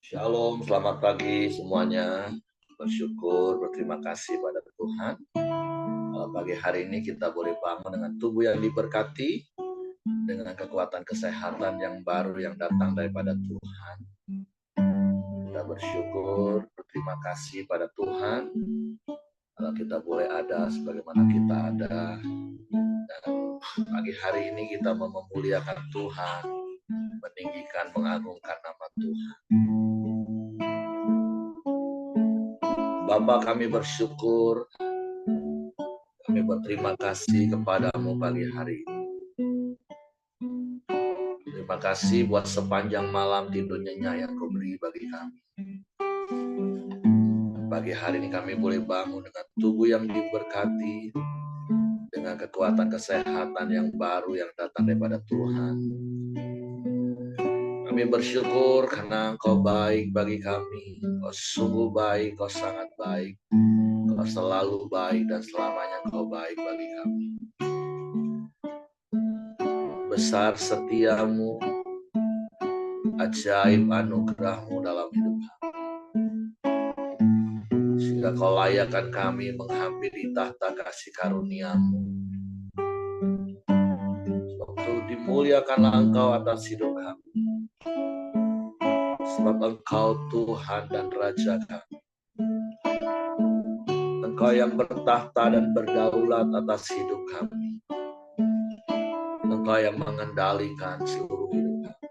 Shalom, selamat pagi semuanya. Bersyukur, berterima kasih pada Tuhan. Pagi hari ini kita boleh bangun dengan tubuh yang diberkati, dengan kekuatan kesehatan yang baru yang datang daripada Tuhan. Kita bersyukur, berterima kasih pada Tuhan. Kalau kita boleh ada sebagaimana kita ada. Dan pagi hari ini kita mau memuliakan Tuhan, meninggikan, mengagungkan nama Tuhan. Bapa, kami bersyukur, kami berterima kasih kepadamu pagi hari ini. Terima kasih buat sepanjang malam tidur nyenyak yang kau beri bagi kami. Pagi hari ini kami boleh bangun dengan tubuh yang diberkati, dengan kekuatan kesehatan yang baru yang datang daripada Tuhan. Kami bersyukur karena Engkau baik bagi kami. Kau sungguh baik, Kau sangat baik. Kau selalu baik dan selamanya Kau baik bagi kami. Besar setiamu, ajaib anugerahmu dalam hidup kami. Sehingga Kau layakkan kami menghampiri tahta kasih karuniamu. Sebab dimuliakanlah Engkau atas hidup kami. Sebab Engkau Tuhan dan Raja kami. Engkau yang bertahta dan berdaulat atas hidup kami. Engkau yang mengendalikan seluruh hidup kami.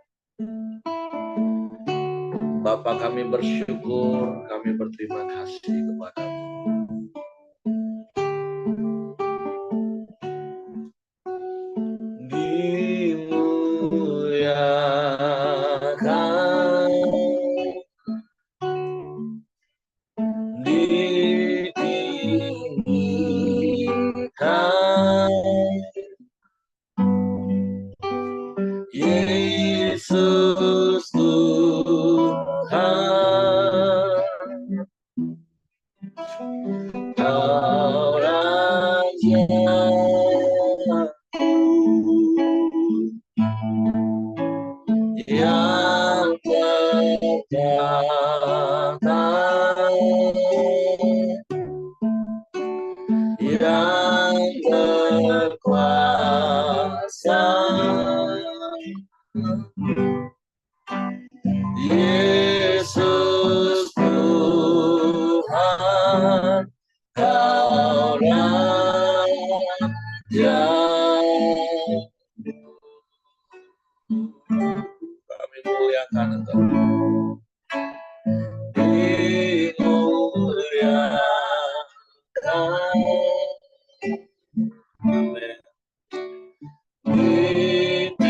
Bapa, kami bersyukur, kami berterima kasih kepada-Mu. Dimuliakan, ditinggikan, Yesus Tuhan, Kau Raja yang bertahta, yang berkuasa, Yesus Tuhan, Kau Raja. Kami muliakan Engkau. Dimuliakan. Amin. Ditinggikan,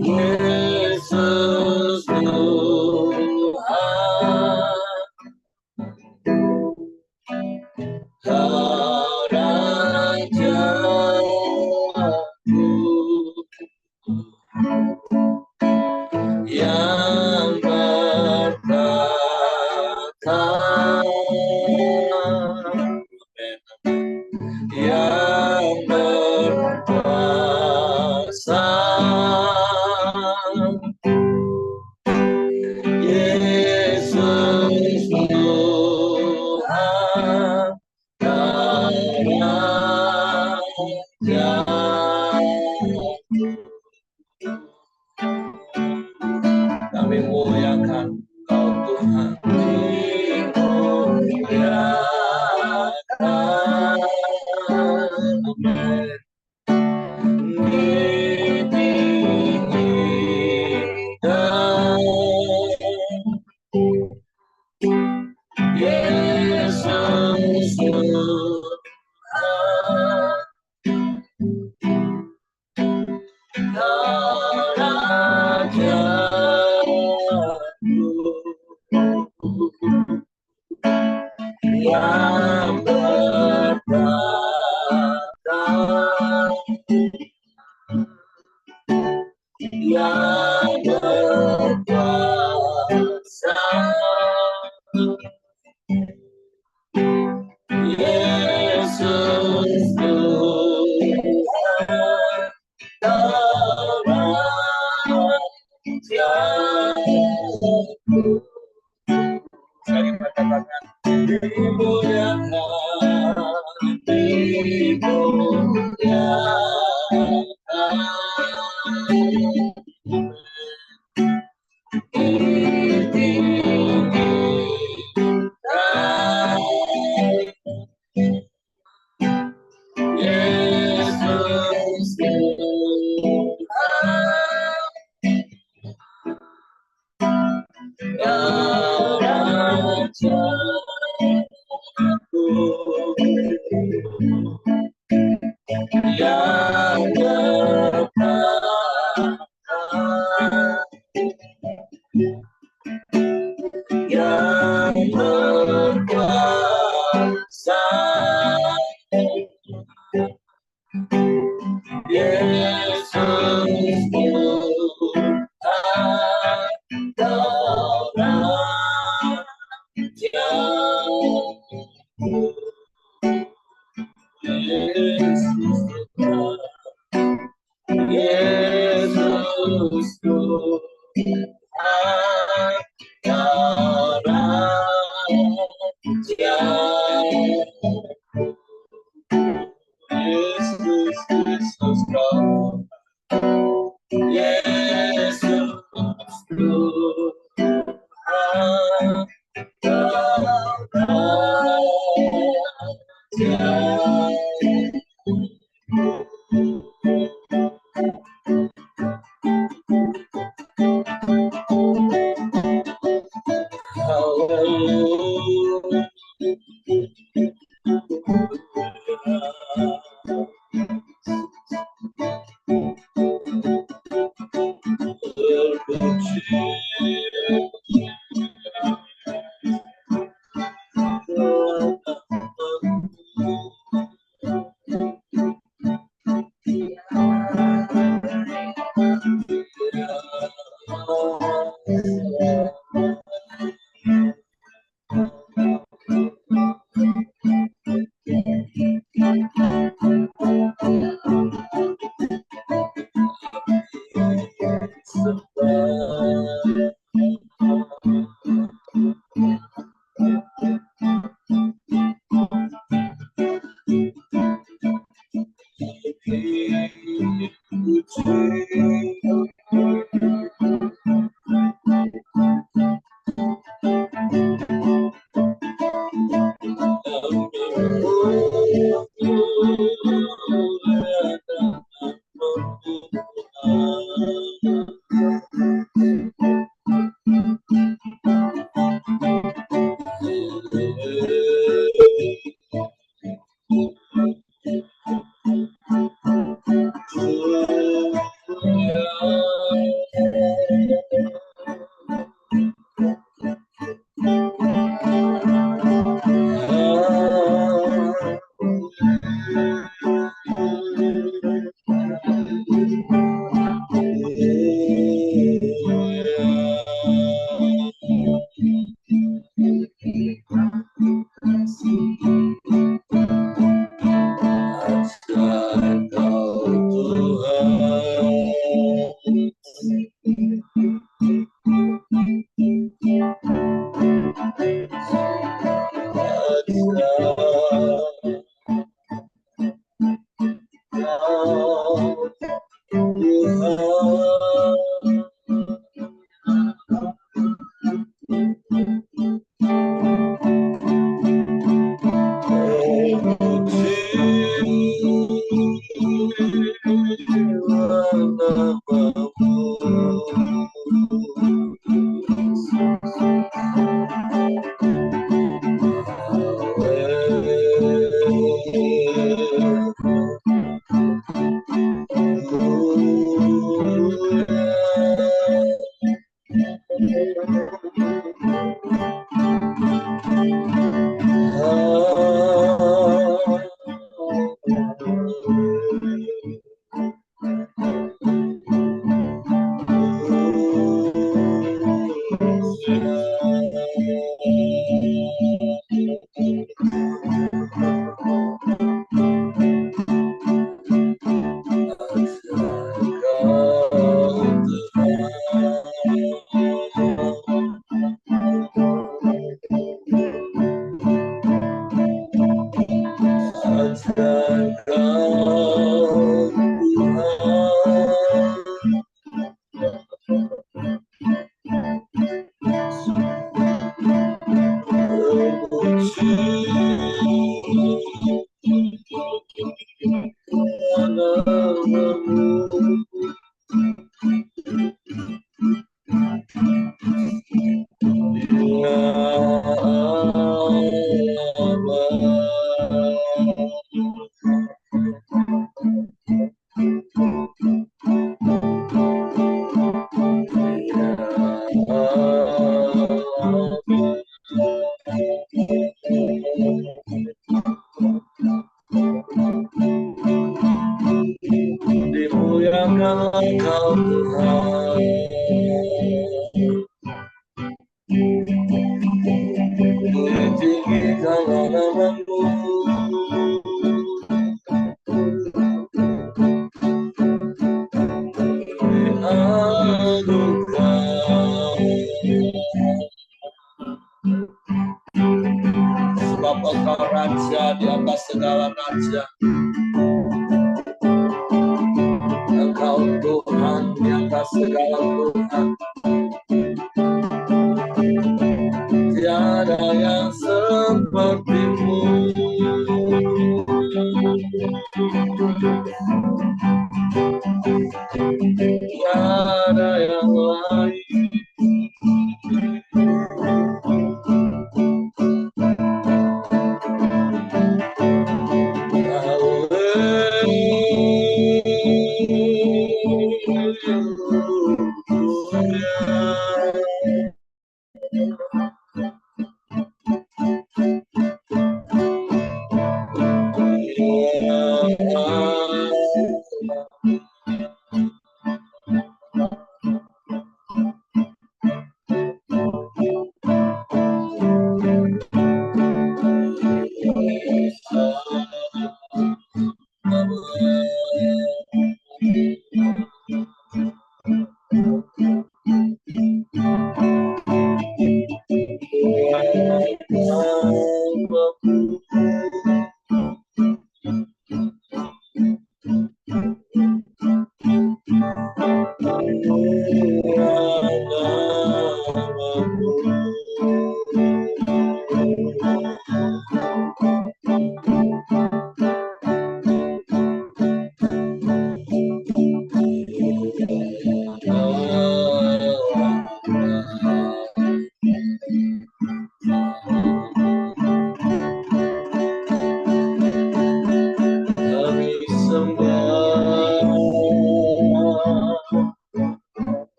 Yesus Tuhan, Kau Raja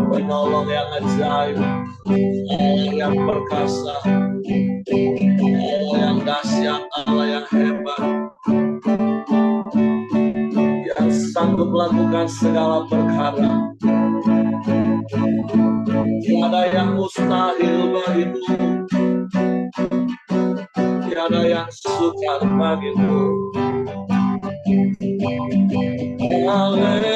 Penolong yang ajaib, Allah yang perkasa, Allah yang dahsyat, Allah yang hebat, yang sanggup melakukan segala perkara. Tiada yang mustahil bagimu, tiada yang sukar bagimu. Haleluya,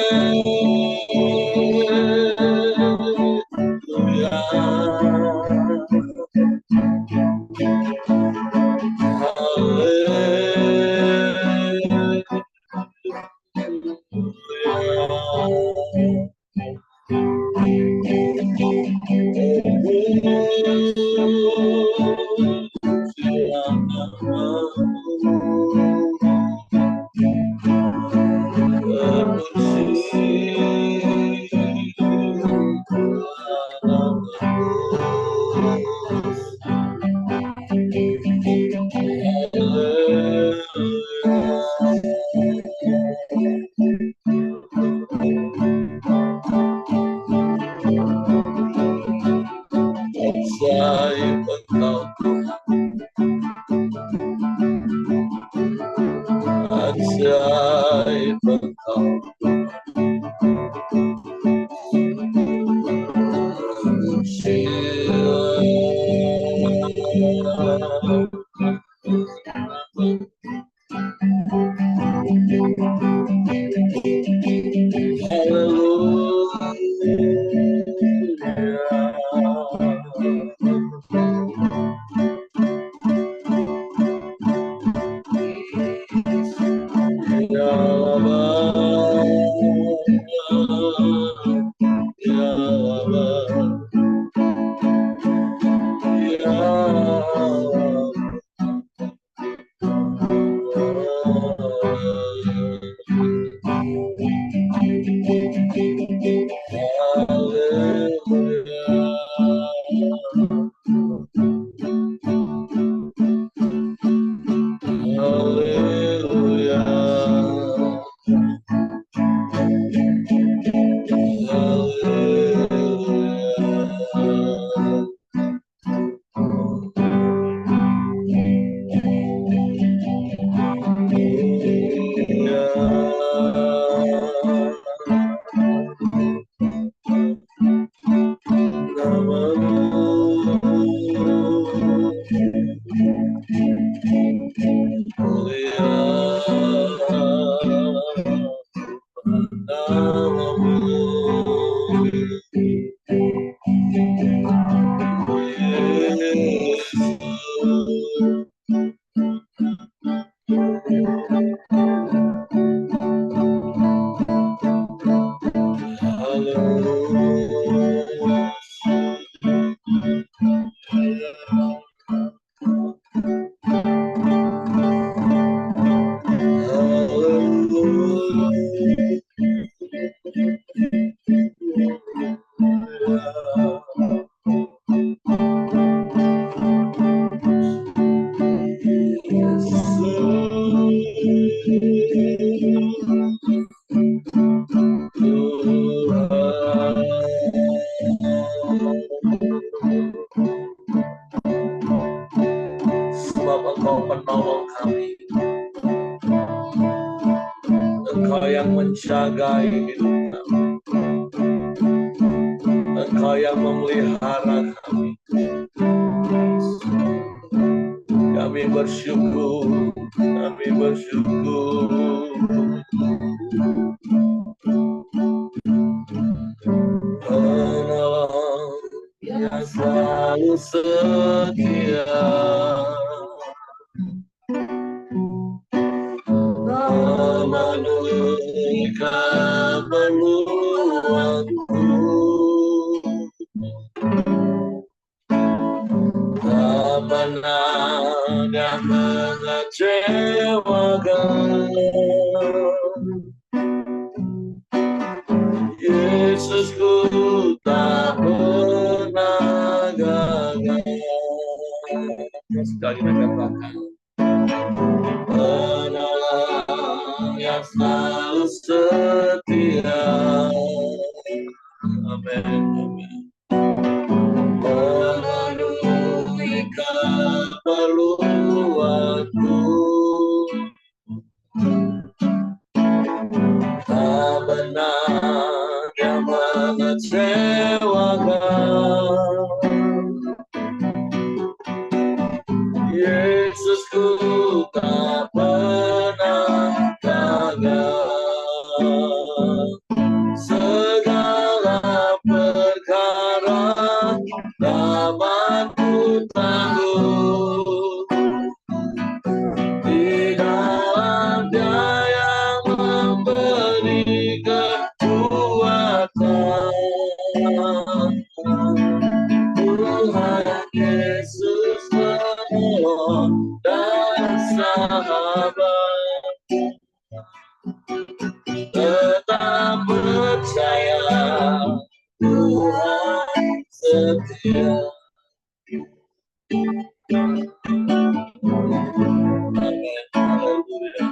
Sebab Engkau penolong kami, Engkau yang menjaga hidup kami, Engkau yang memelihara kami. Kami bersyukur, kami bersyukur. Penolong yang selalu setia, memenuhi keperluanku. Tak pernah dia mengecewakan. Yesusku tak pernah gagal. Sekali lagi katakan, penolong yang selalu setia. Amin. Memenuhi keperluanku. Tak benar yang mengecewakan. Yesusku tak pernah gagal. Segala perkara dapat ku tangguh di dalam Dia yang memberi kekuatan. Tuhan Yesus penolong dan sahabat, tetap percaya Tuhan setia. Amin. Haleluya.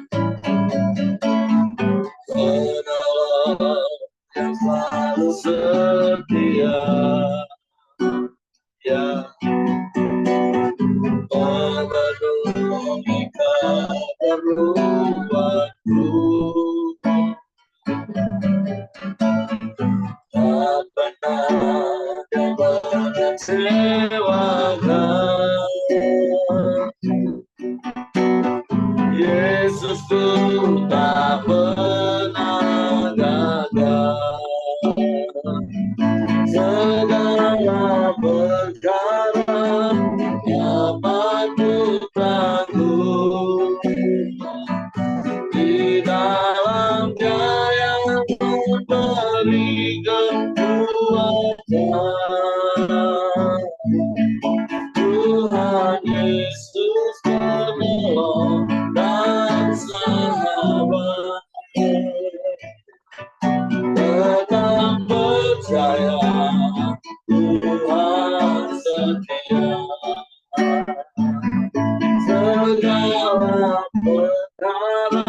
Penolong yang selalu setia, ya, memenuhi keperluanku. Tak pernah dia mengecewakan. Yesusku tak pernah gagal. Segala perkara dapat ku tangguh di dalam Dia yang memberi kekuatan. Tuhan Yesus penolong dan sahabat, tetap percaya Tuhan setia. Segala perkara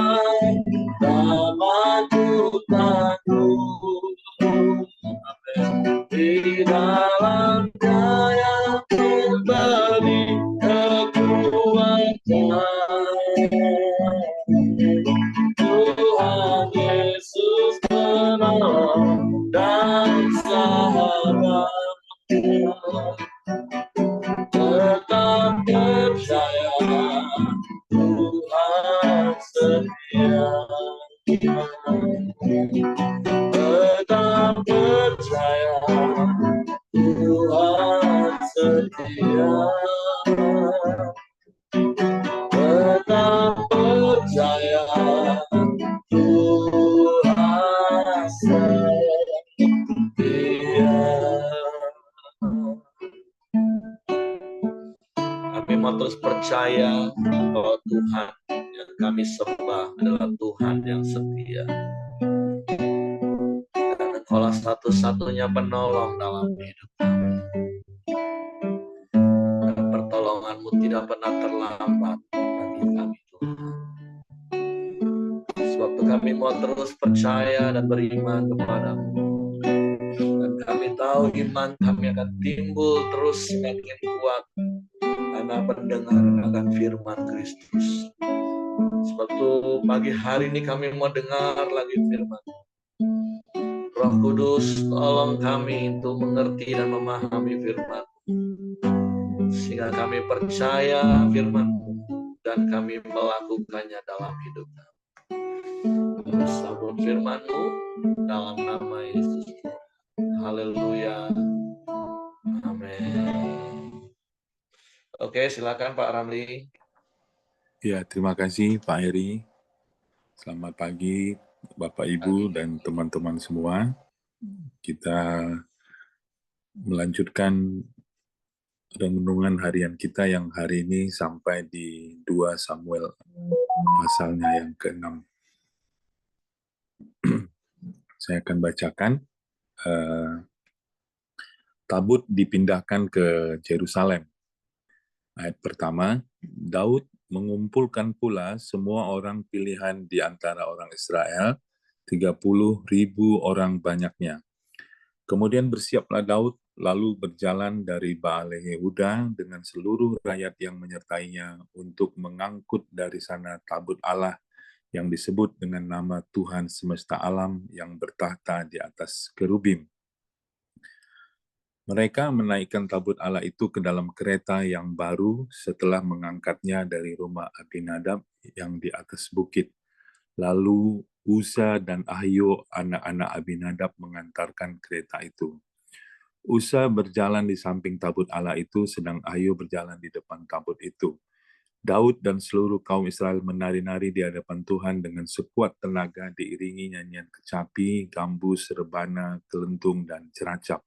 dapat ku tangguh di dalam Dia yang memberi kekuatan. Tuhan Yesus penolong dan sahabat, tetap percaya Tuhan setia. Tetap percaya Tuhan setia. Tetap percaya Tuhan setia. Kami mau terus percaya bahwa Tuhan yang kami sembah adalah Tuhan yang setia. Dan Engkaulah Engkaulah satu-satunya penolong dalam hidup kami. Dan pertolongan-Mu tidak pernah terlambat bagi kami, Tuhan. Sebab kami mau terus percaya dan beriman kepada-Mu. Dan kami tahu iman kami akan timbul terus semakin kuat karena mendengar akan firman Kristus. Sebab itu pagi hari ini kami mau dengar lagi firman. Roh Kudus, tolong kami untuk mengerti dan memahami firman, sehingga kami percaya firman dan kami melakukannya dalam hidup kami. Kami sambut firman-Mu dalam nama Yesus. Haleluya. Amin. Oke, silakan Pak Ramli. Ya, terima kasih Pak Heri. Selamat pagi Bapak Ibu dan teman-teman semua. Kita melanjutkan renungan harian kita yang hari ini sampai di 2 Samuel pasalnya yang ke-6. Saya akan bacakan. Tabut dipindahkan ke Yerusalem. Ayat pertama, Daud mengumpulkan pula semua orang pilihan di antara orang Israel, 30.000 orang banyaknya. Kemudian bersiaplah Daud, lalu berjalan dari Baale Yehuda dengan seluruh rakyat yang menyertainya untuk mengangkut dari sana tabut Allah yang disebut dengan nama Tuhan semesta alam yang bertahta di atas kerubim. Mereka menaikkan tabut Allah itu ke dalam kereta yang baru setelah mengangkatnya dari rumah Abinadab yang di atas bukit. Lalu Uza dan Ahio, anak-anak Abinadab, mengantarkan kereta itu. Uza berjalan di samping tabut Allah itu, sedang Ahio berjalan di depan tabut itu. Daud dan seluruh kaum Israel menari-nari di hadapan Tuhan dengan sekuat tenaga, diiringi nyanyian kecapi, gambus, rebana, kelentung, dan ceracap.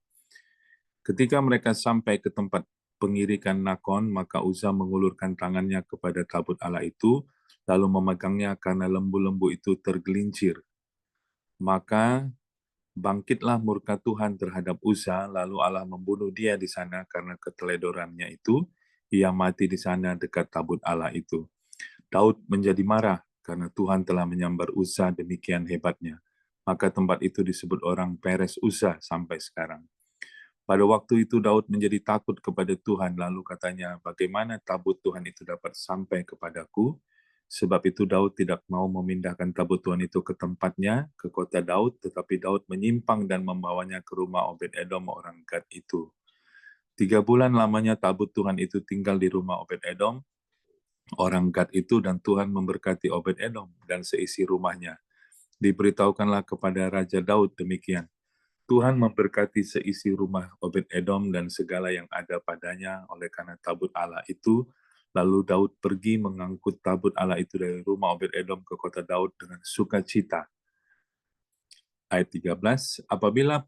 Ketika mereka sampai ke tempat pengirikan Nakon, maka Uza mengulurkan tangannya kepada tabut Allah itu, lalu memegangnya karena lembu-lembu itu tergelincir. Maka bangkitlah murka Tuhan terhadap Uza, lalu Allah membunuh dia di sana karena keteledorannya itu. Ia mati di sana dekat tabut Allah itu. Daud menjadi marah karena Tuhan telah menyambar Uza demikian hebatnya. Maka tempat itu disebut orang Peres Uza sampai sekarang. Pada waktu itu Daud menjadi takut kepada Tuhan, lalu katanya, bagaimana tabut Tuhan itu dapat sampai kepadaku? Sebab itu Daud tidak mau memindahkan tabut Tuhan itu ke tempatnya, ke kota Daud, tetapi Daud menyimpang dan membawanya ke rumah Obed-Edom orang Gad itu. 3 bulan lamanya tabut Tuhan itu tinggal di rumah Obed-Edom orang Gad itu, dan Tuhan memberkati Obed-Edom dan seisi rumahnya. Diberitahukanlah kepada Raja Daud demikian. Tuhan memberkati seisi rumah Obed-Edom dan segala yang ada padanya oleh karena tabut Allah itu. Lalu Daud pergi mengangkut tabut Allah itu dari rumah Obed-Edom ke kota Daud dengan sukacita. Ayat 13, apabila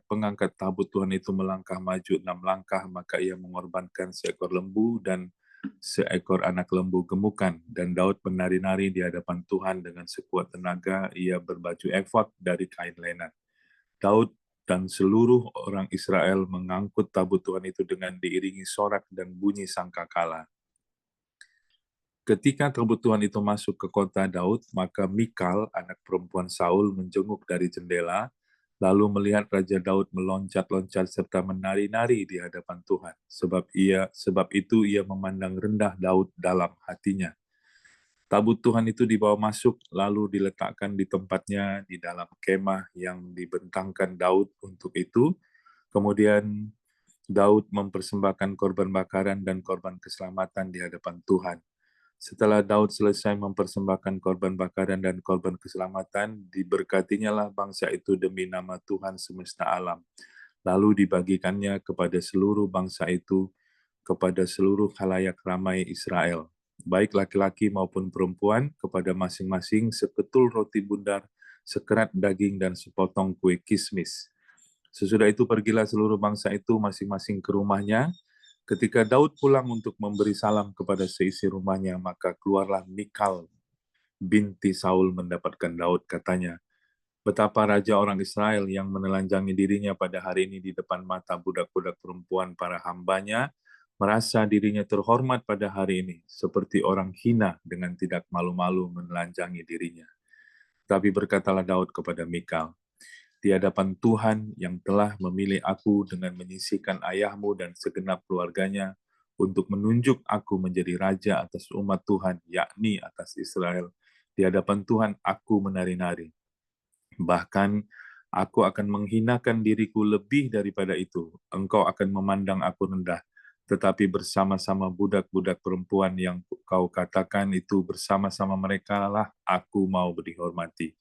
pengangkat tabut Tuhan itu melangkah maju 6 langkah, maka ia mengorbankan seekor lembu dan seekor anak lembu gemukan. Dan Daud menari-nari di hadapan Tuhan dengan sekuat tenaga, ia berbaju efod dari kain lenan. Daud dan seluruh orang Israel mengangkut tabut Tuhan itu dengan diiringi sorak dan bunyi sangkakala. Ketika tabut Tuhan itu masuk ke kota Daud, maka Mikal, anak perempuan Saul, menjenguk dari jendela, lalu melihat Raja Daud meloncat-loncat serta menari-nari di hadapan Tuhan. Sebab itu ia memandang rendah Daud dalam hatinya. Tabut Tuhan itu dibawa masuk, lalu diletakkan di tempatnya di dalam kemah yang dibentangkan Daud untuk itu. Kemudian Daud mempersembahkan korban bakaran dan korban keselamatan di hadapan Tuhan. Setelah Daud selesai mempersembahkan korban bakaran dan korban keselamatan, diberkatinyalah bangsa itu demi nama Tuhan semesta alam. Lalu dibagikannya kepada seluruh bangsa itu, kepada seluruh khalayak ramai Israel, baik laki-laki maupun perempuan, kepada masing-masing seketul roti bundar, sekerat daging, dan sepotong kue kismis. Sesudah itu pergilah seluruh bangsa itu masing-masing ke rumahnya. Ketika Daud pulang untuk memberi salam kepada seisi rumahnya, maka keluarlah Mikal binti Saul mendapatkan Daud, katanya, Betapa raja orang Israel yang menelanjangi dirinya pada hari ini di depan mata budak-budak perempuan para hambanya, merasa dirinya terhormat pada hari ini, seperti orang hina dengan tidak malu-malu menelanjangi dirinya. Tapi berkatalah Daud kepada Mikal, di hadapan Tuhan yang telah memilih aku dengan menyisihkan ayahmu dan segenap keluarganya untuk menunjuk aku menjadi raja atas umat Tuhan, yakni atas Israel. Di hadapan Tuhan aku menari-nari. Bahkan aku akan menghinakan diriku lebih daripada itu. Engkau akan memandang aku rendah. Tetapi bersama-sama budak-budak perempuan yang kau katakan itu bersama-sama mereka lah aku mau dihormati.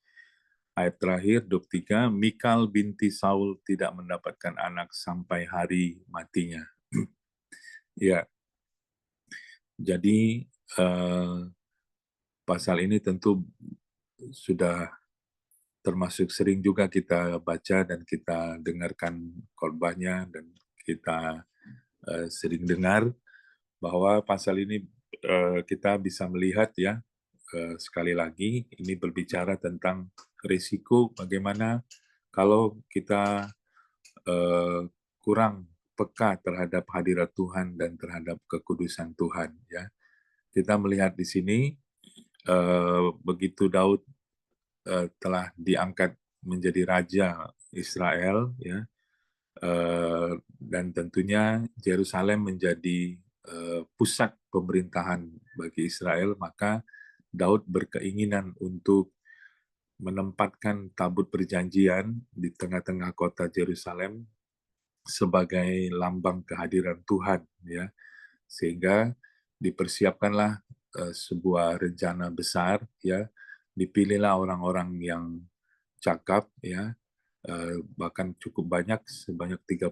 Ayat terakhir, 23, Mikal binti Saul tidak mendapatkan anak sampai hari matinya. Ya, jadi pasal ini tentu sudah termasuk sering juga kita baca dan kita dengarkan khotbahnya dan kita sering dengar bahwa pasal ini kita bisa melihat ya sekali lagi ini berbicara tentang risiko bagaimana kalau kita kurang peka terhadap hadirat Tuhan dan terhadap kekudusan Tuhan ya. Kita melihat di sini begitu Daud telah diangkat menjadi raja Israel ya dan tentunya Yerusalem menjadi pusat pemerintahan bagi Israel, maka Daud berkeinginan untuk menempatkan tabut perjanjian di tengah-tengah kota Yerusalem sebagai lambang kehadiran Tuhan ya, sehingga dipersiapkanlah sebuah rencana besar ya, dipilihlah orang-orang yang cakap ya, bahkan cukup banyak sebanyak 30.000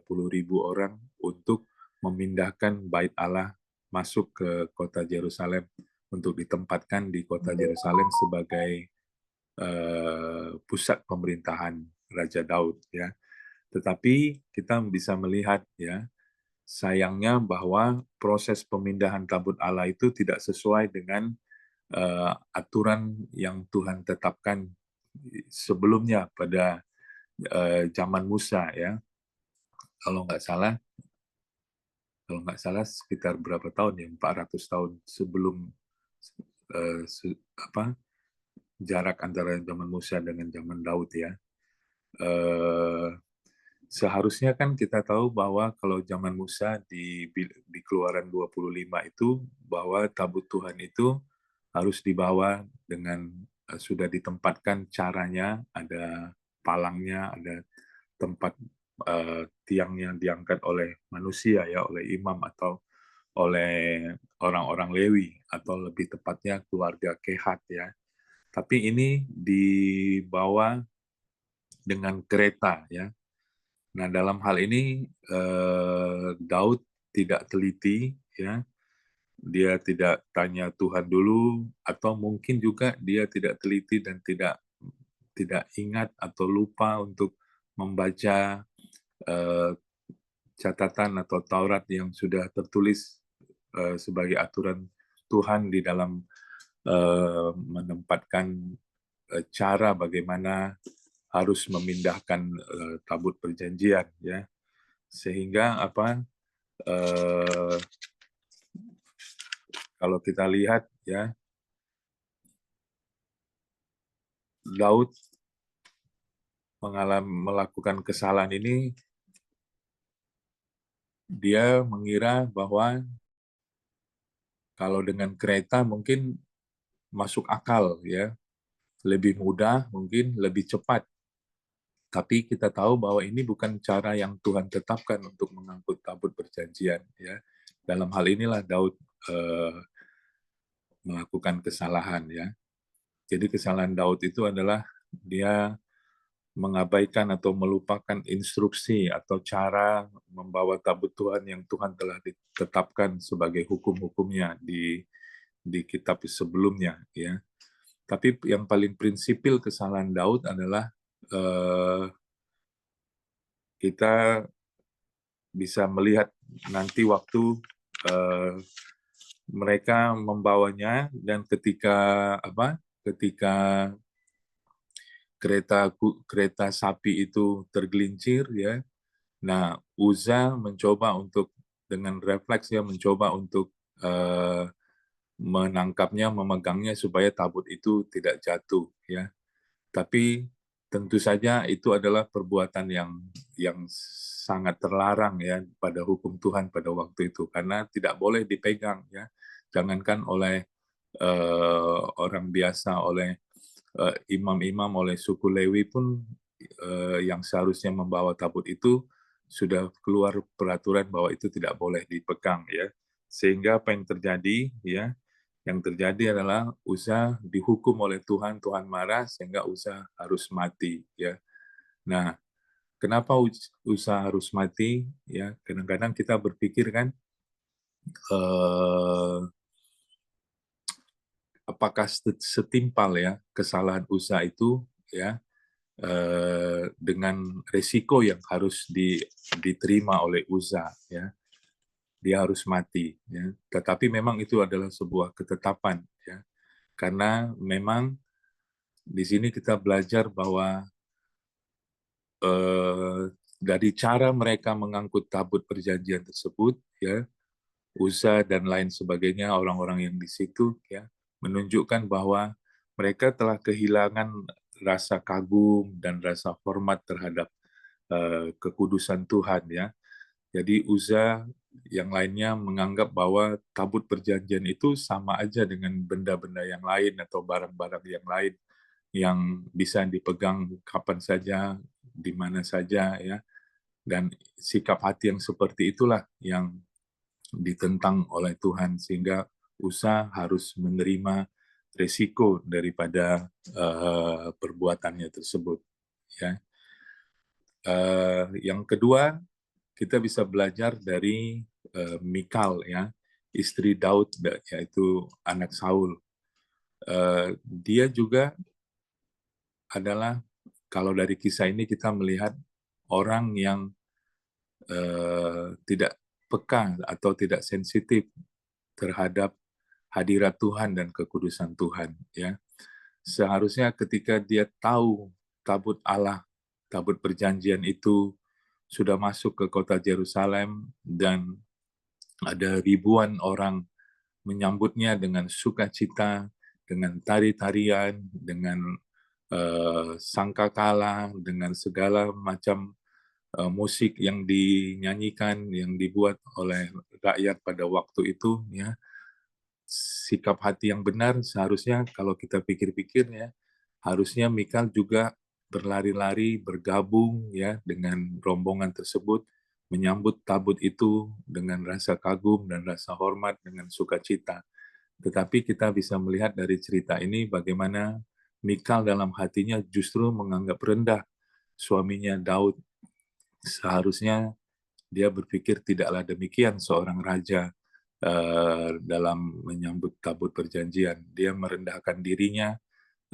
orang untuk memindahkan bait Allah masuk ke kota Yerusalem untuk ditempatkan di kota Yerusalem sebagai pusat pemerintahan Raja Daud ya. Tetapi kita bisa melihat ya, sayangnya bahwa proses pemindahan tabut Allah itu tidak sesuai dengan aturan yang Tuhan tetapkan sebelumnya pada zaman Musa ya. Kalau nggak salah sekitar berapa tahun ya, 400 tahun sebelum jarak antara zaman Musa dengan zaman Daud ya. Seharusnya kan kita tahu bahwa kalau zaman Musa di Keluaran 25 itu bahwa tabut Tuhan itu harus dibawa dengan sudah ditempatkan caranya, ada palangnya, ada tempat tiang yang diangkat oleh manusia ya, oleh imam atau oleh orang-orang Lewi atau lebih tepatnya keluarga Kehat ya. Tapi ini dibawa dengan kereta ya. Nah, dalam hal ini Daud tidak teliti ya. Dia tidak tanya Tuhan dulu atau mungkin juga dia tidak teliti dan tidak ingat atau lupa untuk membaca catatan atau Taurat yang sudah tertulis sebagai aturan Tuhan di dalam menempatkan cara bagaimana harus memindahkan tabut perjanjian ya, sehingga kalau kita lihat ya, Daud melakukan kesalahan ini, dia mengira bahwa kalau dengan kereta mungkin masuk akal ya, lebih mudah, mungkin lebih cepat. Tapi kita tahu bahwa ini bukan cara yang Tuhan tetapkan untuk mengangkut tabut perjanjian ya. Dalam hal inilah Daud melakukan kesalahan ya. Jadi kesalahan Daud itu adalah dia mengabaikan atau melupakan instruksi atau cara membawa tabut Tuhan yang Tuhan telah ditetapkan sebagai hukum-hukumnya di kitab sebelumnya ya. Tapi yang paling prinsipil kesalahan Daud adalah kita bisa melihat nanti waktu mereka membawanya dan ketika kereta sapi itu tergelincir, ya. Nah, Uza mencoba untuk dengan refleks, ya, mencoba untuk menangkapnya, memegangnya supaya tabut itu tidak jatuh, ya. Tapi tentu saja itu adalah perbuatan yang sangat terlarang, ya, pada hukum Tuhan pada waktu itu, karena tidak boleh dipegang, ya. Jangankan oleh orang biasa, oleh imam-imam, oleh suku Lewi pun yang seharusnya membawa tabut itu sudah keluar peraturan bahwa itu tidak boleh dipegang, ya. Sehingga apa yang terjadi, ya, yang terjadi adalah Uza dihukum oleh Tuhan, Tuhan marah sehingga Uza harus mati, ya. Nah, kenapa Uza harus mati? Ya, kadang-kadang kita berpikir kan, apakah setimpal, ya, kesalahan Uza itu, ya, dengan resiko yang harus diterima oleh Uza, ya. Dia harus mati, ya. Tetapi memang itu adalah sebuah ketetapan, ya. Karena memang di sini kita belajar bahwa dari cara mereka mengangkut tabut perjanjian tersebut, ya, Uza dan lain sebagainya, orang-orang yang di situ, ya, menunjukkan bahwa mereka telah kehilangan rasa kagum dan rasa hormat terhadap kekudusan Tuhan, ya. Jadi Uza yang lainnya menganggap bahwa tabut perjanjian itu sama aja dengan benda-benda yang lain atau barang-barang yang lain yang bisa dipegang kapan saja, di mana saja, ya. Dan sikap hati yang seperti itulah yang ditentang oleh Tuhan, sehingga Uza harus menerima resiko daripada perbuatannya tersebut, ya. Yang kedua, kita bisa belajar dari Mikal, ya, istri Daud, yaitu anak Saul. Dia juga adalah, kalau dari kisah ini kita melihat orang yang tidak peka atau tidak sensitif terhadap hadirat Tuhan dan kekudusan Tuhan, ya. Seharusnya ketika dia tahu tabut Allah, tabut perjanjian itu sudah masuk ke kota Yerusalem dan ada ribuan orang menyambutnya dengan sukacita, dengan tari-tarian, dengan sangkakala, dengan segala macam musik yang dinyanyikan, yang dibuat oleh rakyat pada waktu itu, ya. Sikap hati yang benar seharusnya kalau kita pikir-pikir, ya, harusnya Mikal juga berlari-lari bergabung, ya, dengan rombongan tersebut, menyambut tabut itu dengan rasa kagum dan rasa hormat dengan sukacita. Tetapi kita bisa melihat dari cerita ini bagaimana Mikal dalam hatinya justru menganggap rendah suaminya Daud. Seharusnya dia berpikir tidaklah demikian seorang raja dalam menyambut tabut perjanjian. Dia merendahkan dirinya,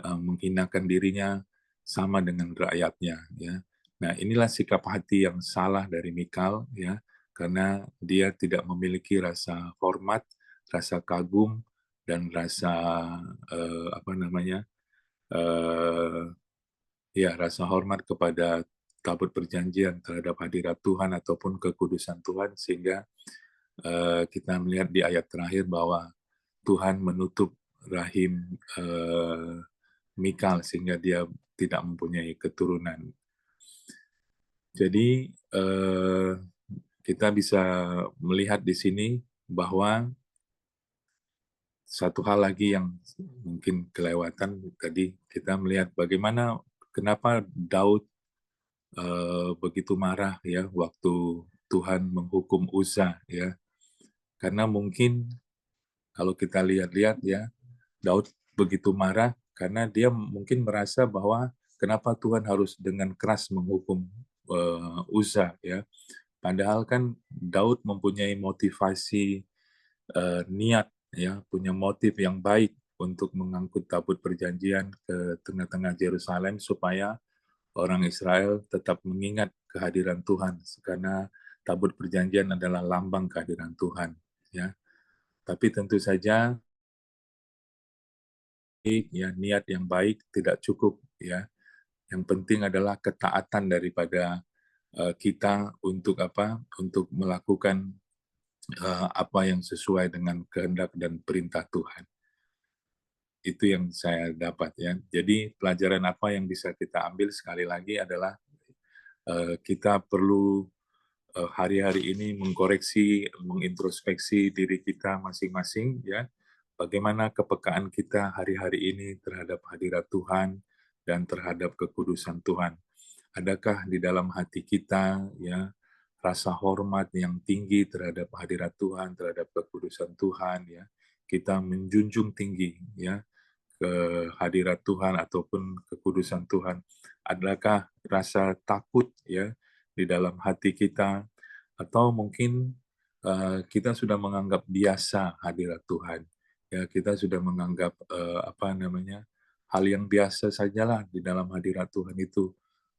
menghinakan dirinya sama dengan rakyatnya, ya. Nah, inilah sikap hati yang salah dari Mikal, ya, karena dia tidak memiliki rasa hormat, rasa kagum, dan rasa apa namanya, ya, rasa hormat kepada tabut perjanjian terhadap hadirat Tuhan ataupun kekudusan Tuhan, sehingga kita melihat di ayat terakhir bahwa Tuhan menutup rahim Mikal sehingga dia tidak mempunyai keturunan. Jadi kita bisa melihat di sini bahwa satu hal lagi yang mungkin kelewatan tadi, kita melihat bagaimana kenapa Daud begitu marah, ya, waktu Tuhan menghukum Uza, ya. Karena mungkin kalau kita lihat-lihat, ya, Daud begitu marah karena dia mungkin merasa bahwa kenapa Tuhan harus dengan keras menghukum Uza, ya. Padahal kan Daud mempunyai motivasi niat, ya, punya motif yang baik untuk mengangkut tabut perjanjian ke tengah-tengah Yerusalem supaya orang Israel tetap mengingat kehadiran Tuhan, karena tabut perjanjian adalah lambang kehadiran Tuhan, ya. Tapi tentu saja, ya, niat yang baik tidak cukup, ya. Yang penting adalah ketaatan daripada kita untuk apa? Untuk melakukan apa yang sesuai dengan kehendak dan perintah Tuhan. Itu yang saya dapat ya. Jadi pelajaran apa yang bisa kita ambil sekali lagi adalah kita perlu hari-hari ini mengkoreksi, mengintrospeksi diri kita masing-masing ya. Bagaimana kepekaan kita hari-hari ini terhadap hadirat Tuhan dan terhadap kekudusan Tuhan. Adakah di dalam hati kita ya rasa hormat yang tinggi terhadap hadirat Tuhan, terhadap kekudusan Tuhan ya. Kita menjunjung tinggi ya kehadirat Tuhan ataupun kekudusan Tuhan. Adakah rasa takut ya di dalam hati kita atau mungkin kita sudah menganggap biasa hadirat Tuhan. Ya, kita sudah menganggap apa namanya? Hal yang biasa sajalah di dalam hadirat Tuhan itu.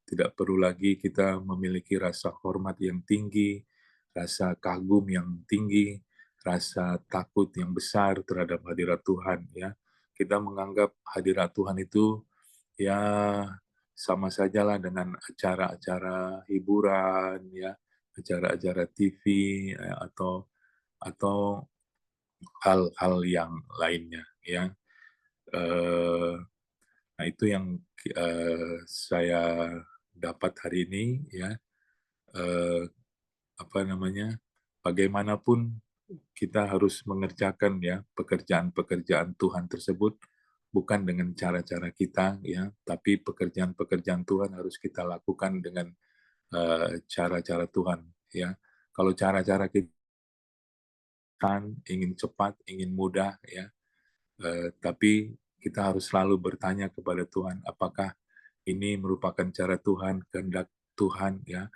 Tidak perlu lagi kita memiliki rasa hormat yang tinggi, rasa kagum yang tinggi, rasa takut yang besar terhadap hadirat Tuhan ya. Kita menganggap hadirat Tuhan itu ya sama sajalah dengan acara-acara hiburan ya, acara-acara TV ya, atau hal-hal yang lainnya ya. Nah itu yang saya dapat hari ini ya. Eh, apa namanya? Bagaimanapun kita harus mengerjakan ya pekerjaan-pekerjaan Tuhan tersebut bukan dengan cara-cara kita ya, tapi pekerjaan-pekerjaan Tuhan harus kita lakukan dengan cara-cara Tuhan ya. Kalau cara-cara kita ingin cepat, ingin mudah ya, tapi kita harus selalu bertanya kepada Tuhan, apakah ini merupakan cara Tuhan, kehendak Tuhan ya,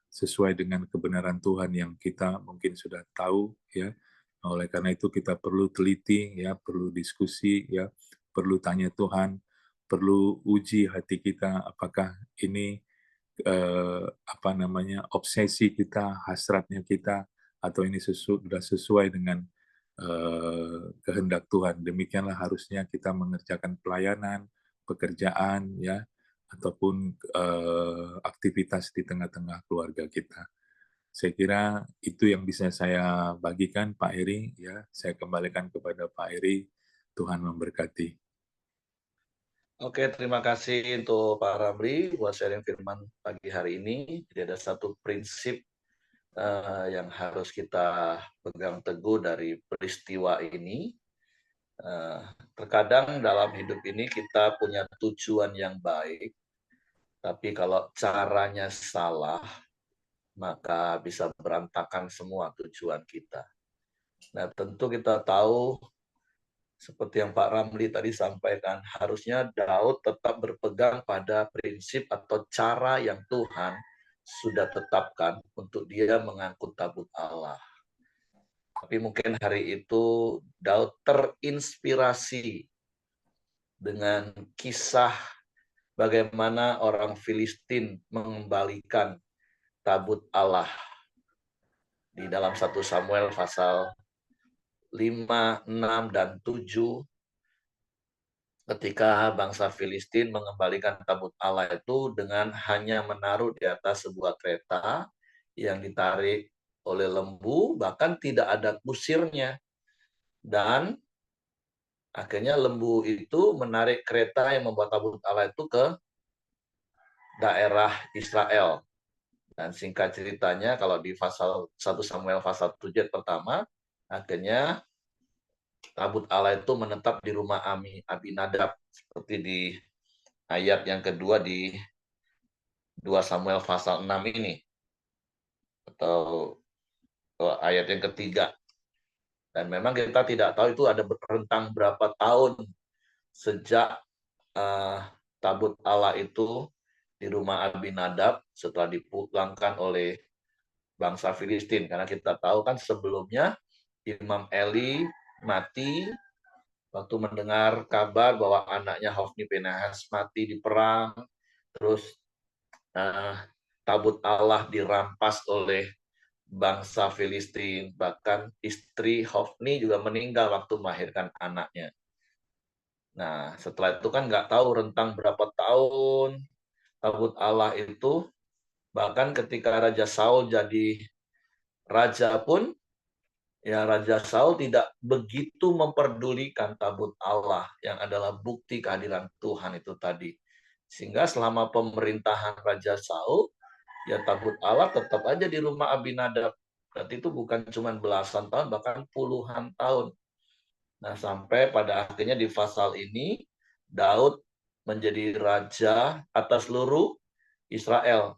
sesuai dengan kebenaran Tuhan yang kita mungkin sudah tahu ya. Oleh karena itu kita perlu teliti ya, perlu diskusi ya, perlu tanya Tuhan, perlu uji hati kita apakah ini apa namanya obsesi kita, hasratnya kita atau ini sudah sesuai dengan kehendak Tuhan. Demikianlah harusnya kita mengerjakan pelayanan, pekerjaan ya ataupun aktivitas di tengah-tengah keluarga kita. Saya kira itu yang bisa saya bagikan, Pak Heri. Ya, saya kembalikan kepada Pak Heri. Tuhan memberkati. Oke, terima kasih untuk Pak Ramli buat sharing firman pagi hari ini. Jadi ada satu prinsip yang harus kita pegang teguh dari peristiwa ini. Terkadang dalam hidup ini kita punya tujuan yang baik, tapi kalau caranya salah, maka bisa berantakan semua tujuan kita. Nah, tentu kita tahu seperti yang Pak Ramli tadi sampaikan, harusnya Daud tetap berpegang pada prinsip atau cara yang Tuhan sudah tetapkan untuk dia mengangkut tabut Allah. Tapi mungkin hari itu Daud terinspirasi dengan kisah bagaimana orang Filistin mengembalikan tabut Allah di dalam 1 Samuel pasal 5, 6, dan 7 ketika bangsa Filistin mengembalikan tabut Allah itu dengan hanya menaruh di atas sebuah kereta yang ditarik oleh lembu, bahkan tidak ada kusirnya. Dan akhirnya lembu itu menarik kereta yang membawa tabut Allah itu ke daerah Israel. Dan singkat ceritanya, kalau di pasal 1 Samuel pasal 7 pertama, akhirnya tabut Allah itu menetap di rumah Abinadab, seperti di ayat yang kedua di 2 Samuel pasal 6 ini, atau ayat yang ketiga. Dan memang kita tidak tahu itu ada rentang berapa tahun sejak tabut Allah itu di rumah Abinadab setelah dipulangkan oleh bangsa Filistin. Karena kita tahu kan sebelumnya Imam Eli mati waktu mendengar kabar bahwa anaknya Hofni Pinehas mati di perang. Terus tabut Allah dirampas oleh bangsa Filistin. Bahkan istri Hofni juga meninggal waktu melahirkan anaknya. Nah, setelah itu kan nggak tahu rentang berapa tahun tabut Allah itu, bahkan ketika Raja Saul jadi raja pun, ya Raja Saul tidak begitu memperdulikan tabut Allah yang adalah bukti kehadiran Tuhan itu tadi. Sehingga selama pemerintahan Raja Saul, ya tabut Allah tetap aja di rumah Abinadab. Berarti itu bukan cuma belasan tahun, bahkan puluhan tahun. Nah, sampai pada akhirnya di pasal ini, Daud menjadi raja atas seluruh Israel.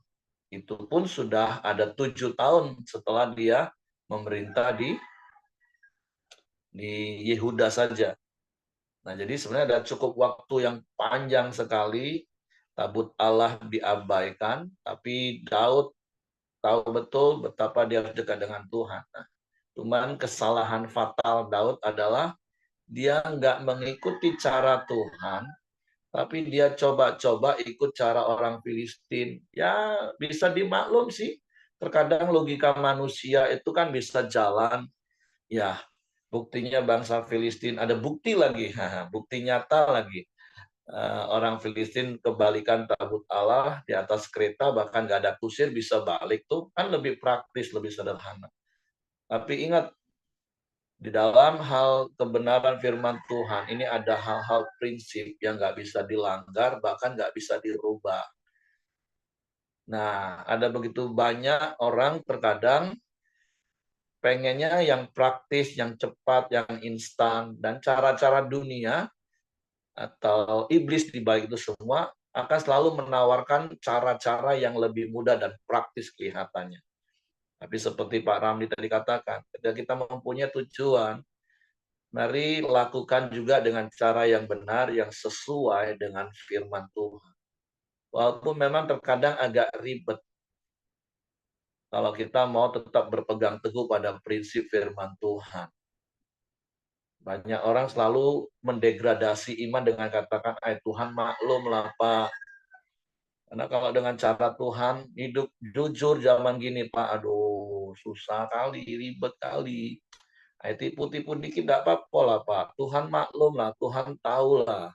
Itu pun sudah ada 7 tahun setelah dia memerintah di Yehuda saja. Nah, jadi sebenarnya ada cukup waktu yang panjang sekali tabut Allah diabaikan, tapi Daud tahu betul betapa dia harus dekat dengan Tuhan. Nah, cuman kesalahan fatal Daud adalah dia nggak mengikuti cara Tuhan, tapi dia coba-coba ikut cara orang Filistin. Ya, bisa dimaklum sih. Terkadang logika manusia itu kan bisa jalan. Ya, buktinya bangsa Filistin, ada bukti lagi, bukti nyata lagi. Orang Filistin kebalikan tabut Allah di atas kereta, bahkan nggak ada kusir, bisa balik tuh, kan lebih praktis, lebih sederhana. Tapi ingat, di dalam hal kebenaran firman Tuhan, ini ada hal-hal prinsip yang nggak bisa dilanggar, bahkan nggak bisa dirubah. Nah, ada begitu banyak orang terkadang pengennya yang praktis, yang cepat, yang instan, dan cara-cara dunia atau iblis di balik itu semua akan selalu menawarkan cara-cara yang lebih mudah dan praktis kelihatannya. Tapi seperti Pak Ramli tadi katakan, ketika kita mempunyai tujuan, mari lakukan juga dengan cara yang benar, yang sesuai dengan firman Tuhan. Walaupun memang terkadang agak ribet, kalau kita mau tetap berpegang teguh pada prinsip firman Tuhan. Banyak orang selalu mendegradasi iman dengan katakan, Tuhan maklum lah Pak. Karena kalau dengan cara Tuhan, hidup jujur zaman gini Pak, aduh susah kali, ribet kali. Tipu-tipu dikit tidak apa-apa lah Pak. Tuhan maklum lah, Tuhan tahu lah.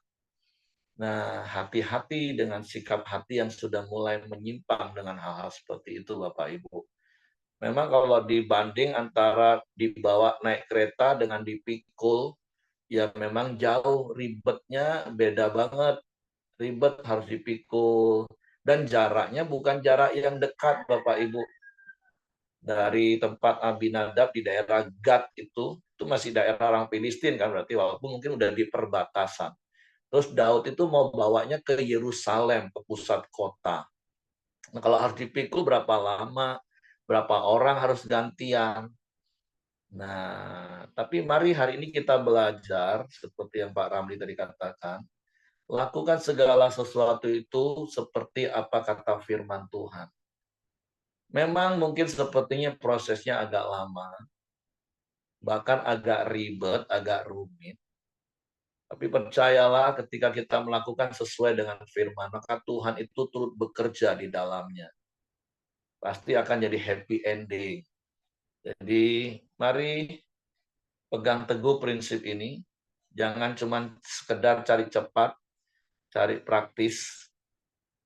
Nah, hati-hati dengan sikap hati yang sudah mulai menyimpang dengan hal-hal seperti itu Bapak Ibu. Memang kalau dibanding antara dibawa naik kereta dengan dipikul, ya memang jauh, ribetnya beda banget. Ribet harus dipikul. Dan jaraknya bukan jarak yang dekat Bapak Ibu. Dari tempat Abinadab di daerah Gad itu masih daerah orang Filistin kan, berarti walaupun mungkin udah di perbatasan. Terus Daud itu mau bawanya ke Yerusalem, ke pusat kota. Nah, kalau harus dipikul berapa lama, berapa orang harus gantian. Nah, tapi mari hari ini kita belajar, seperti yang Pak Ramli tadi katakan, lakukan segala sesuatu itu seperti apa kata firman Tuhan. Memang mungkin sepertinya prosesnya agak lama, bahkan agak ribet, agak rumit. Tapi percayalah ketika kita melakukan sesuai dengan firman, maka Tuhan itu turut bekerja di dalamnya. Pasti akan jadi happy ending. Jadi mari pegang teguh prinsip ini. Jangan cuma sekedar cari cepat, cari praktis,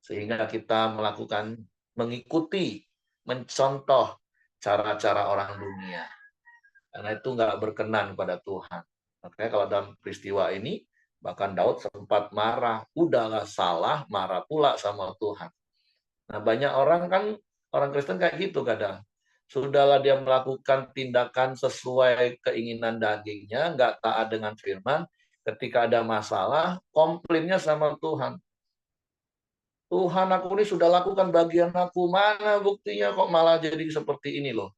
sehingga kita melakukan, mengikuti, mencontoh cara-cara orang dunia. Karena itu nggak berkenan pada Tuhan. Makanya kalau dalam peristiwa ini, bahkan Daud sempat marah. Udahlah salah, marah pula sama Tuhan. Nah banyak orang kan, orang Kristen kayak gitu kadang. Sudahlah dia melakukan tindakan sesuai keinginan dagingnya, nggak taat dengan firman. Ketika ada masalah, komplainnya sama Tuhan. Tuhan, aku ini sudah lakukan bagian aku, mana buktinya kok malah jadi seperti ini loh.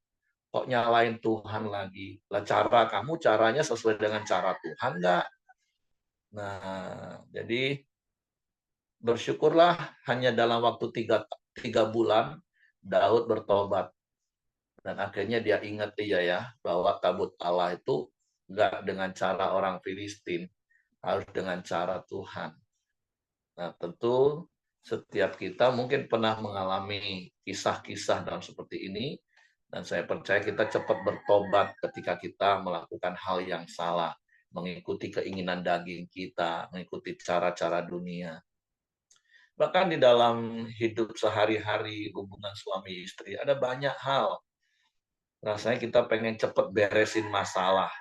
Kok nyalain Tuhan lagi? Lah cara kamu caranya sesuai dengan cara Tuhan nggak? Nah, jadi bersyukurlah hanya dalam waktu tiga bulan Daud bertobat. Dan akhirnya dia ingat ya bahwa tabut Allah itu nggak dengan cara orang Filistin, harus dengan cara Tuhan. Nah, tentu setiap kita mungkin pernah mengalami kisah-kisah dalam seperti ini, dan saya percaya kita cepat bertobat ketika kita melakukan hal yang salah, mengikuti keinginan daging kita, mengikuti cara-cara dunia. Bahkan di dalam hidup sehari-hari hubungan suami istri ada banyak hal. Rasanya kita pengen cepet beresin masalah,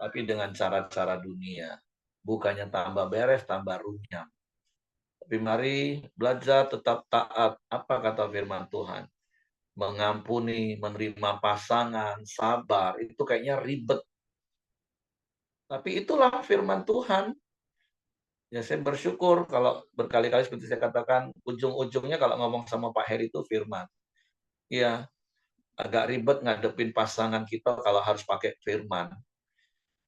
tapi dengan cara-cara dunia. Bukannya tambah beres, tambah runyam. Tapi mari belajar tetap taat. Apa kata firman Tuhan? Mengampuni, menerima pasangan, sabar. Itu kayaknya ribet. Tapi itulah firman Tuhan. Ya saya bersyukur kalau berkali-kali seperti saya katakan, ujung-ujungnya kalau ngomong sama Pak Heri itu firman. Iya, agak ribet ngadepin pasangan kita kalau harus pakai firman.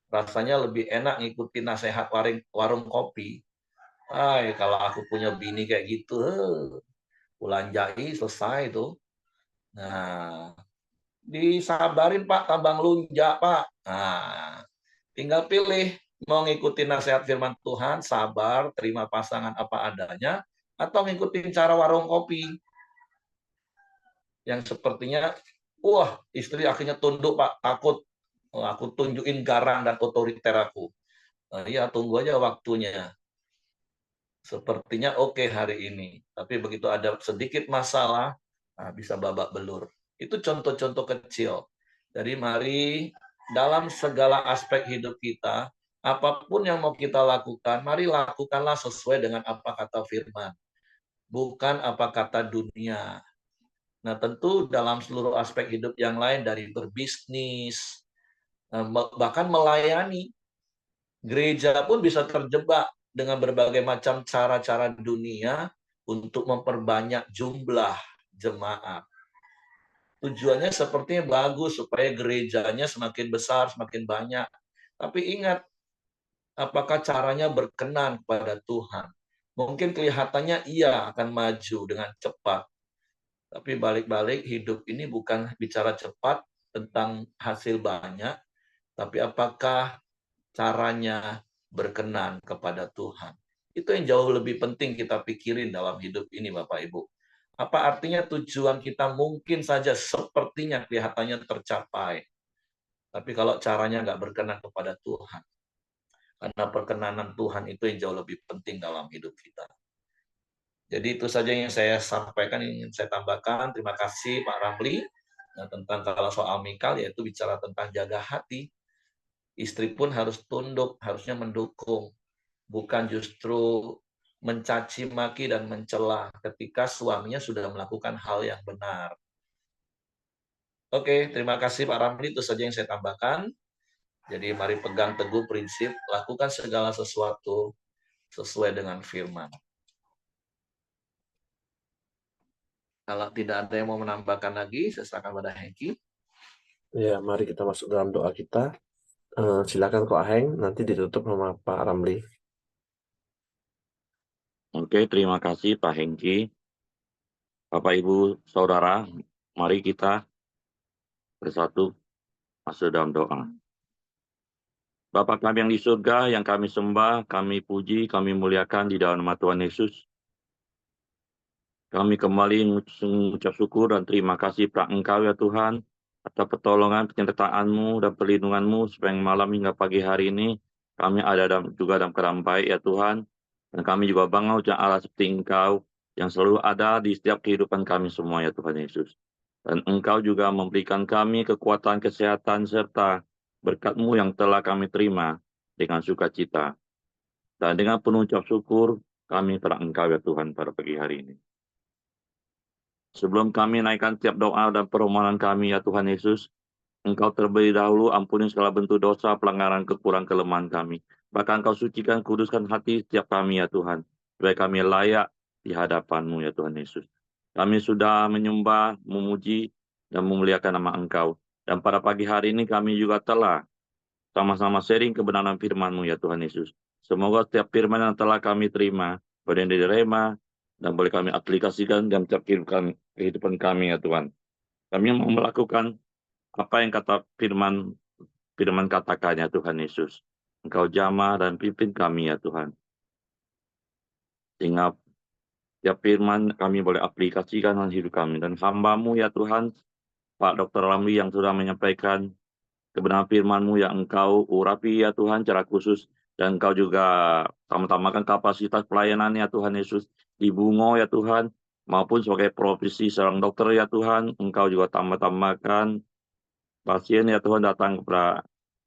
Rasanya lebih enak ngikutin nasihat warung kopi. Kalau aku punya bini kayak gitu, ulanjai selesai itu. Nah, disabarin Pak, tambang lunja Pak. Nah, tinggal pilih mau ngikutin nasihat firman Tuhan, sabar, terima pasangan apa adanya, atau ngikutin cara warung kopi yang sepertinya, wah istri akhirnya tunduk Pak, takut aku tunjukin garang dan otoriter aku. Ya tunggu aja waktunya. Sepertinya oke hari ini, tapi begitu ada sedikit masalah, bisa babak belur. Itu contoh-contoh kecil. Jadi mari dalam segala aspek hidup kita, apapun yang mau kita lakukan, mari lakukanlah sesuai dengan apa kata firman, bukan apa kata dunia. Nah, tentu dalam seluruh aspek hidup yang lain, dari berbisnis, bahkan melayani, gereja pun bisa terjebak dengan berbagai macam cara-cara dunia untuk memperbanyak jumlah jemaat. Tujuannya sepertinya bagus supaya gerejanya semakin besar, semakin banyak. Tapi ingat, apakah caranya berkenan kepada Tuhan? Mungkin kelihatannya iya akan maju dengan cepat. Tapi balik-balik hidup ini bukan bicara cepat tentang hasil banyak, tapi apakah caranya berkenan kepada Tuhan. Itu yang jauh lebih penting kita pikirin dalam hidup ini, Bapak Ibu. Apa artinya tujuan kita mungkin saja sepertinya kelihatannya tercapai. Tapi kalau caranya nggak berkenan kepada Tuhan. Karena perkenanan Tuhan itu yang jauh lebih penting dalam hidup kita. Jadi itu saja yang saya sampaikan, yang ingin saya tambahkan. Terima kasih Pak Ramli. Nah, tentang kalau soal Mikal, yaitu bicara tentang jaga hati. Istri pun harus tunduk, harusnya mendukung. Bukan justru mencaci maki dan mencela ketika suaminya sudah melakukan hal yang benar. Oke, terima kasih Pak Ramli, itu saja yang saya tambahkan. Jadi mari pegang teguh prinsip, lakukan segala sesuatu sesuai dengan firman. Kalau tidak ada yang mau menambahkan lagi, saya serahkan pada Hengki. Ya, mari kita masuk dalam doa kita. Silakan Kok Heng, nanti ditutup sama Pak Ramli. Oke, terima kasih Pak Hengki. Bapak Ibu Saudara, mari kita bersatu masuk dalam doa. Bapa kami yang di surga, yang kami sembah, kami puji, kami muliakan di dalam nama Tuhan Yesus. Kami kembali mengucap syukur dan terima kasih pada Engkau ya Tuhan, atas pertolongan, penyertaan-Mu dan perlindungan-Mu sepanjang malam hingga pagi hari ini. Kami ada juga dalam keadaan baik ya Tuhan, dan kami juga bangga ucap Allah seperti Engkau yang selalu ada di setiap kehidupan kami semua ya Tuhan Yesus. Dan Engkau juga memberikan kami kekuatan, kesehatan, serta berkat-Mu yang telah kami terima dengan sukacita. Dan dengan penuh ucap syukur, kami pada Engkau ya Tuhan pada pagi hari ini. Sebelum kami naikkan tiap doa dan permohonan kami ya Tuhan Yesus, Engkau terlebih dahulu ampuni segala bentuk dosa, pelanggaran, kekurangan, kelemahan kami. Bahkan Engkau sucikan, kuduskan hati setiap kami ya Tuhan, supaya kami layak di hadapan-Mu ya Tuhan Yesus. Kami sudah menyembah, memuji, dan memuliakan nama Engkau. Dan pada pagi hari ini kami juga telah sama-sama sharing kebenaran firman-Mu ya Tuhan Yesus. Semoga setiap firman yang telah kami terima, boleh diterima, dan boleh kami aplikasikan dalam kehidupan kami ya Tuhan. Kami mau melakukan apa yang kata firman katakan ya Tuhan Yesus. Engkau jamah dan pimpin kami ya Tuhan. Sehingga setiap firman kami boleh aplikasikan dalam hidup kami. Dan hamba-Mu ya Tuhan, Pak Dr. Ramli yang sudah menyampaikan kebenaran firman-Mu yang Engkau urapi ya Tuhan secara khusus. Dan Engkau juga tambahkan kapasitas pelayanan ya Tuhan Yesus. di Bungo ya Tuhan, maupun sebagai profesi seorang dokter ya Tuhan, Engkau juga tambah-tambahkan pasien ya Tuhan datang kepada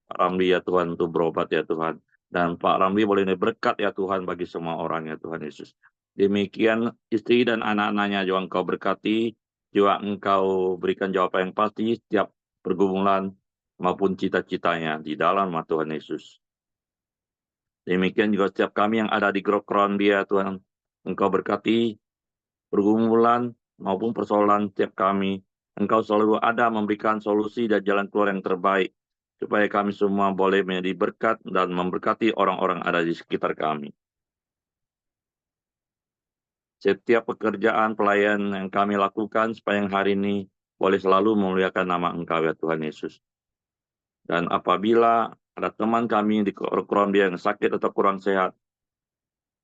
Pak Ramli ya Tuhan untuk berobat ya Tuhan. Dan Pak Ramli boleh berkat ya Tuhan bagi semua orang ya Tuhan Yesus. Demikian istri dan anak-anaknya juga Engkau berkati, juga Engkau berikan jawaban yang pasti setiap pergumulan maupun cita-citanya di dalam nama Tuhan Yesus. Demikian juga setiap kami yang ada di grup Krombia Tuhan, Engkau berkati pergumulan maupun persoalan setiap kami. Engkau selalu ada memberikan solusi dan jalan keluar yang terbaik, supaya kami semua boleh menjadi berkat dan memberkati orang-orang ada di sekitar kami. Setiap pekerjaan pelayan yang kami lakukan sepanjang hari ini boleh selalu memuliakan nama Engkau ya Tuhan Yesus. Dan apabila ada teman kami di Krombia yang sakit atau kurang sehat,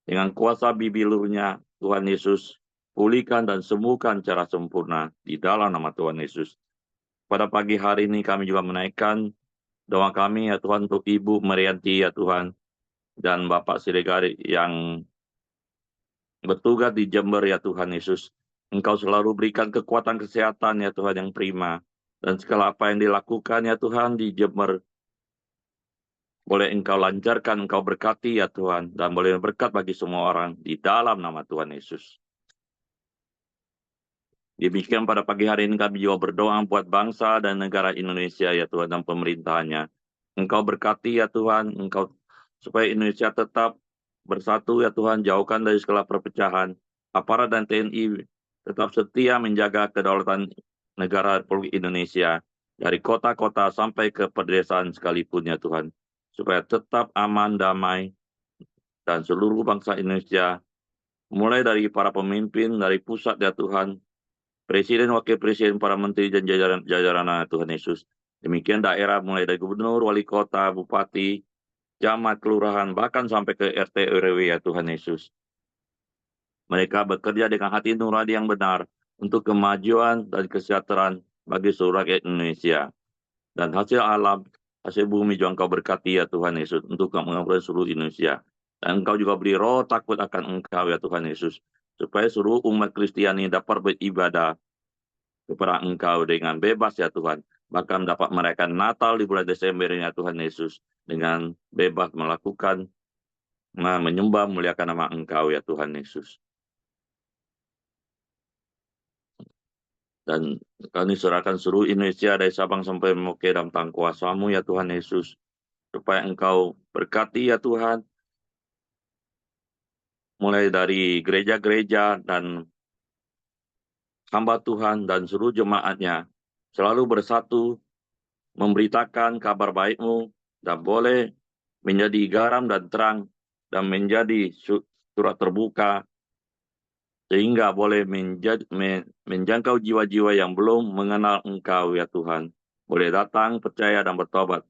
dengan kuasa bibilurnya Tuhan Yesus, pulihkan dan sembuhkan secara sempurna di dalam nama Tuhan Yesus. Pada pagi hari ini kami juga menaikkan doa kami ya Tuhan untuk Ibu Marianti ya Tuhan, dan Bapak Siregari yang bertugas di Jember ya Tuhan Yesus. Engkau selalu berikan kekuatan kesehatan ya Tuhan yang prima. Dan segala apa yang dilakukan ya Tuhan di Jember, boleh Engkau lancarkan, Engkau berkati ya Tuhan, dan boleh berkat bagi semua orang di dalam nama Tuhan Yesus. Demikian pada pagi hari ini kami juga berdoa buat bangsa dan negara Indonesia ya Tuhan dan pemerintahnya. Engkau berkati ya Tuhan, Engkau supaya Indonesia tetap bersatu ya Tuhan, jauhkan dari segala perpecahan. Aparat dan TNI tetap setia menjaga kedaulatan negara Republik Indonesia dari kota-kota sampai ke pedesaan sekalipun ya Tuhan, supaya tetap aman, damai, dan seluruh bangsa Indonesia, mulai dari para pemimpin dari pusat ya Tuhan, Presiden, Wakil Presiden, para menteri dan jajaran Tuhan Yesus. Demikian daerah mulai dari gubernur, wali kota, bupati, camat, kelurahan, bahkan sampai ke RT RW ya Tuhan Yesus. Mereka bekerja dengan hati nurani yang benar untuk kemajuan dan kesejahteraan bagi seluruh rakyat Indonesia. Dan hasil alam, hasil bumi juga Engkau berkati ya Tuhan Yesus untuk mengampuni seluruh Indonesia. Dan Engkau juga beri roh takut akan Engkau ya Tuhan Yesus, supaya seluruh umat Kristiani dapat beribadah kepada Engkau dengan bebas ya Tuhan. Bahkan dapat merayakan Natal di bulan Desember ya Tuhan Yesus dengan bebas melakukan, menyembah, memuliakan nama Engkau ya Tuhan Yesus. Dan kami serahkan seluruh Indonesia dari Sabang sampai Merauke dalam tangan kuasa-Mu ya Tuhan Yesus. Supaya Engkau berkati ya Tuhan, mulai dari gereja-gereja dan hamba Tuhan dan seluruh jemaatnya selalu bersatu memberitakan kabar baik-Mu dan boleh menjadi garam dan terang dan menjadi surat terbuka sehingga boleh menjangkau jiwa-jiwa yang belum mengenal Engkau ya Tuhan. Boleh datang, percaya dan bertobat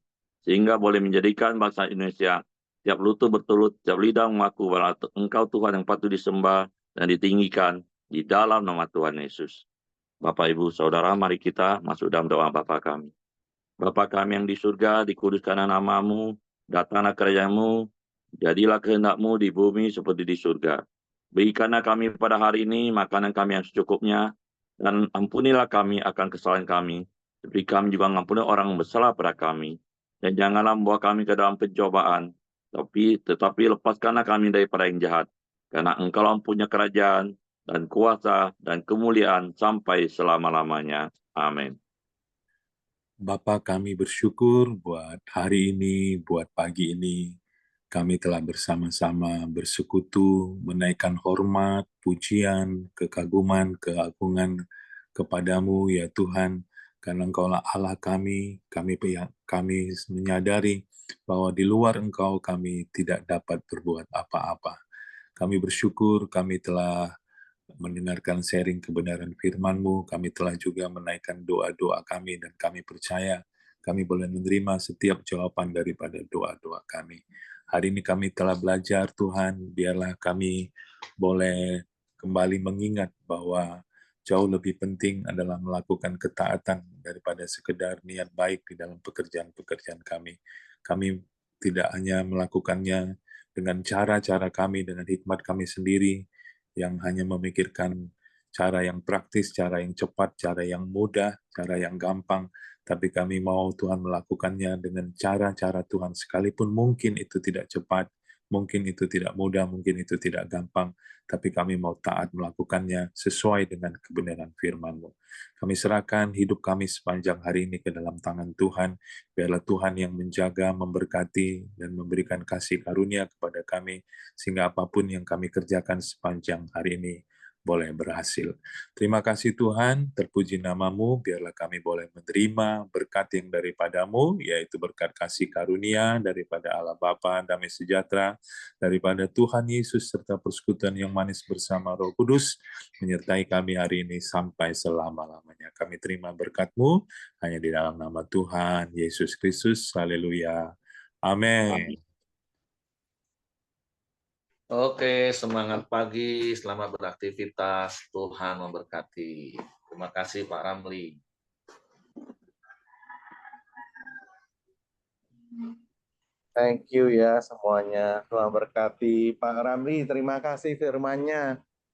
sehingga boleh menjadikan bangsa Indonesia tiap lutut bertelut, tiap lidah mengaku bahwa Engkau Tuhan yang patut disembah dan ditinggikan di dalam nama Tuhan Yesus. Bapak, Ibu, Saudara, mari kita masuk dalam doa Bapa kami. Bapa kami yang di surga, dikuduskanlah nama-Mu, datanglah kerajaan-Mu, jadilah kehendak-Mu di bumi seperti di surga. Berikanlah kami pada hari ini makanan kami yang secukupnya, dan ampunilah kami akan kesalahan kami, seperti kami juga mengampuni orang yang bersalah pada kami. Dan janganlah membawa kami ke dalam pencobaan, tetapi lepaskanlah kami daripada yang jahat, karena Engkau punya kerajaan, dan kuasa, dan kemuliaan sampai selama-lamanya. Amin. Bapa, kami bersyukur buat hari ini, buat pagi ini. Kami telah bersama-sama bersekutu, menaikkan hormat, pujian, kekaguman, keagungan kepadamu ya Tuhan. Karena Engkaulah Allah kami menyadari bahwa di luar Engkau kami tidak dapat berbuat apa-apa. Kami bersyukur kami telah mendengarkan sharing kebenaran firman-Mu, kami telah juga menaikkan doa-doa kami dan kami percaya kami boleh menerima setiap jawaban daripada doa-doa kami. Hari ini kami telah belajar Tuhan, biarlah kami boleh kembali mengingat bahwa jauh lebih penting adalah melakukan ketaatan daripada sekedar niat baik di dalam pekerjaan-pekerjaan kami. Kami tidak hanya melakukannya dengan cara-cara kami, dengan hikmat kami sendiri, yang hanya memikirkan cara yang praktis, cara yang cepat, cara yang mudah, cara yang gampang, tapi kami mau Tuhan melakukannya dengan cara-cara Tuhan, sekalipun mungkin itu tidak cepat, mungkin itu tidak mudah, mungkin itu tidak gampang, tapi kami mau taat melakukannya sesuai dengan kebenaran firman-Mu. Kami serahkan hidup kami sepanjang hari ini ke dalam tangan Tuhan. Biarlah Tuhan yang menjaga, memberkati, dan memberikan kasih karunia kepada kami, sehingga apapun yang kami kerjakan sepanjang hari ini boleh berhasil. Terima kasih Tuhan, terpuji nama-Mu, biarlah kami boleh menerima berkat yang daripadamu, yaitu berkat kasih karunia daripada Allah Bapa, damai sejahtera, daripada Tuhan Yesus, serta persekutuan yang manis bersama Roh Kudus, menyertai kami hari ini sampai selama-lamanya. Kami terima berkat-Mu, hanya di dalam nama Tuhan Yesus Kristus. Haleluya. Amin. Oke, semangat pagi, selamat beraktivitas, Tuhan memberkati. Terima kasih Pak Ramli. Thank you ya semuanya. Tuhan berkati Pak Ramli. Terima kasih firman-Nya.